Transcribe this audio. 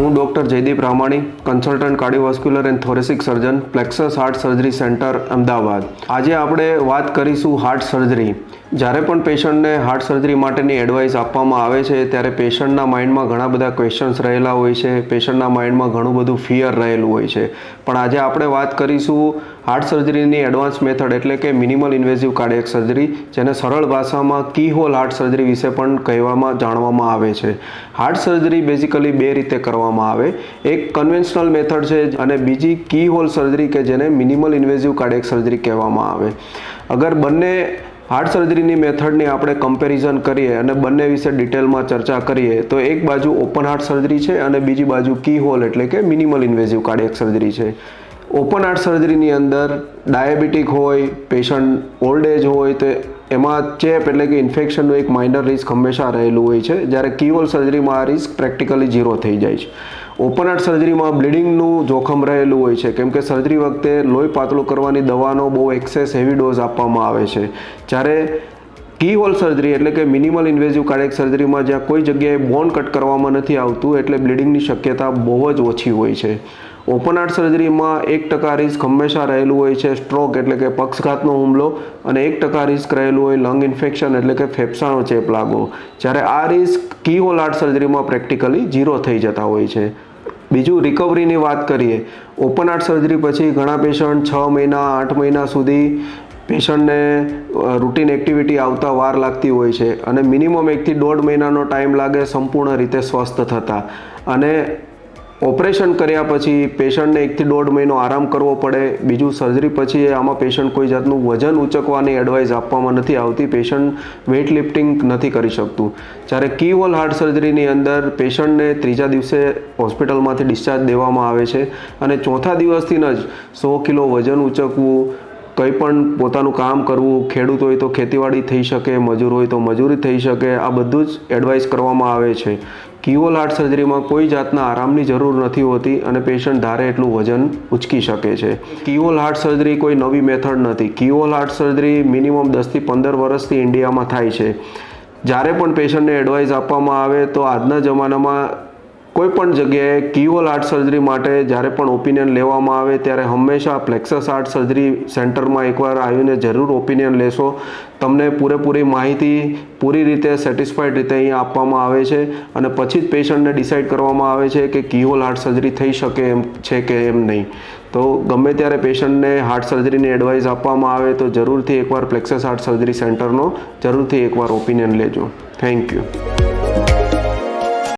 હું doctor Jaydeep Ramani, consultant cardiovascular and thoracic surgeon, plexus heart surgery centre, Ahmedabad. આજે આપણે વાત કરીશું હાર્ટ સર્જરી. જ્યારે પણ પેશન્ટને હાર્ટ સર્જરી માટેની એડવાઇસ આપવામાં આવે છે ત્યારે પેશન્ટના માઇન્ડમાં ઘણા બધા ક્વેશ્ચન્સ રહેલા હોય છે, પેશન્ટના માઇન્ડમાં ઘણું બધું ફિયર રહેલું હોય છે. પણ આજે આપણે વાત કરીશું હાર્ટ સર્જરીની એડવાન્સ મેથડ એટલે કે મિનિમલ ઇન્વેઝિવ કાર્ડિયક સર્જરી, જેને સરળ ભાષામાં કીહોલ હાર્ટ સર્જરી વિશે પણ જાણવામાં આવે છે. હાર્ટ સર્જરી બેઝિકલી બે રીતે કરવામાં આવે. એક કન્વેન્શનલ મેથડ છે અને બીજી કીહોલ સર્જરી કે જેને મિનિમલ ઇન્વેઝિવ કાર્ડિયક સર્જરી કહેવામાં આવે. અગર બંને હાર્ટ સર્જરીની મેથડની આપણે કમ્પેરિઝન કરીએ અને બંને વિશે ડિટેલમાં ચર્ચા કરીએ તો એક બાજુ ઓપન હાર્ટ સર્જરી છે અને બીજી બાજુ કીહોલ એટલે કે મિનિમલ ઇન્વેઝિવ કાર્ડિયક સર્જરી છે. ઓપન હાર્ટ સર્જરીની અંદર ડાયાબિટીક હોય, પેશન્ટ ઓલ્ડ એજ હોય તો એમાં ચેપ એટલે કે ઇન્ફેક્શનનું એક માઇનર રિસ્ક હંમેશા રહેલું હોય છે, જ્યારે કીહોલ સર્જરીમાં આ રિસ્ક પ્રેક્ટિકલી ઝીરો થઈ જાય છે. ઓપન હાર્ટ સર્જરીમાં બ્લીડિંગનું જોખમ રહેલું હોય છે, કેમ કે સર્જરી વખતે લોહી પાતળું કરવાની દવાનો બહુ એક્સેસ હેવી ડોઝ આપવામાં આવે છે. જ્યારે કીહોલ સર્જરી એટલે કે મિનિમલ ઇન્વેઝિવ કાર્ડિયક સર્જરીમાં જ્યાં કોઈ જગ્યાએ બોન કટ કરવામાં નથી આવતું એટલે બ્લીડિંગની શક્યતા બહુ જ ઓછી હોય છે. ઓપન હાર્ટ સર્જરીમાં 1% રિસ્ક હંમેશા રહેલું હોય છે સ્ટ્રોક એટલે કે પક્ષઘાતનો હુમલો, અને 1% રિસ્ક રહેલું હોય લંગ ઇન્ફેક્શન એટલે કે ફેફસાનો ચેપ લાગવો, જ્યારે આ રિસ્ક કીહોલ હાર્ટ સર્જરીમાં પ્રેક્ટિકલી ઝીરો થઈ જતા હોય છે. બીજું રિકવરીની વાત કરીએ. ઓપન હાર્ટ સર્જરી પછી ઘણા પેશન્ટ 6 મહિના 8 મહિના સુધી પેશન્ટને રૂટીન એક્ટિવિટી આવતા વાર લાગતી હોય છે અને મિનિમમ 1 થી 1.5 મહિનાનો ટાઈમ લાગે સંપૂર્ણ રીતે સ્વસ્થ થતા. અને ઓપરેશન કર્યા પછી પેશન્ટને 1 થી 1.5 મહિનો આરામ કરવો પડે. બીજું સર્જરી પછી આમાં પેશન્ટ કોઈ જાતનું વજન ઉંચકવાની એડવાઇસ આપવામાં નથી આવતી, પેશન્ટ વેઇટ લિફ્ટિંગ નથી કરી શકતું. જ્યારે કીહોલ હાર્ટ સર્જરીની અંદર પેશન્ટને 3જા દિવસે હોસ્પિટલમાંથી ડિસ્ચાર્જ દેવામાં આવે છે અને 4થા દિવસથી જ 100 કિલો વજન ઉંચકવું, કંઈ પણ પોતાનું કામ કરવું, ખેડૂત હોય તો ખેતીવાડી થઈ શકે, મજૂર હોય તો મજૂરી થઈ શકે, આ બધું જ એડવાઇસ કરવામાં આવે છે. કીહોલ હાર્ટ સર્જરીમાં કોઈ જાતના આરામની જરૂર નથી હોતી અને પેશન્ટ ધારે એટલું વજન ઉચકી શકે છે. કીહોલ હાર્ટ સર્જરી કોઈ નવી મેથડ નથી. કીહોલ હાર્ટ સર્જરી મિનિમમ 10 થી 15 વર્ષથી ઇન્ડિયામાં થાય છે. જ્યારે પણ પેશન્ટને એડવાઇસ આપવામાં આવે તો આજના જમાનામાં કોઈ પણ જગ્યાએ કીહોલ હાર્ટ સર્જરી માટે જ્યારે પણ ઓપિનિયન લેવામાં આવે ત્યારે હંમેશા પ્લેક્સસ હાર્ટ સર્જરી સેન્ટરમાં એકવાર આવીને જરૂર ઓપિનિયન લેશો. તમને પૂરેપૂરી માહિતી પૂરી રીતે સેટિસ્ફાઈડ રીતે અહીંયા આપવામાં આવે છે અને પછી જ પેશન્ટને ડિસાઇડ કરવામાં આવે છે કે કીહોલ હાર્ટ સર્જરી થઈ શકે એમ છે કે એમ નહીં. તો ગમે ત્યારે પેશન્ટને હાર્ટ સર્જરીની એડવાઇસ આપવામાં આવે તો જરૂરથી એકવાર પ્લેક્સસ હાર્ટ સર્જરી સેન્ટરનો જરૂરથી એકવાર ઓપિનિયન લેજો. Thank you.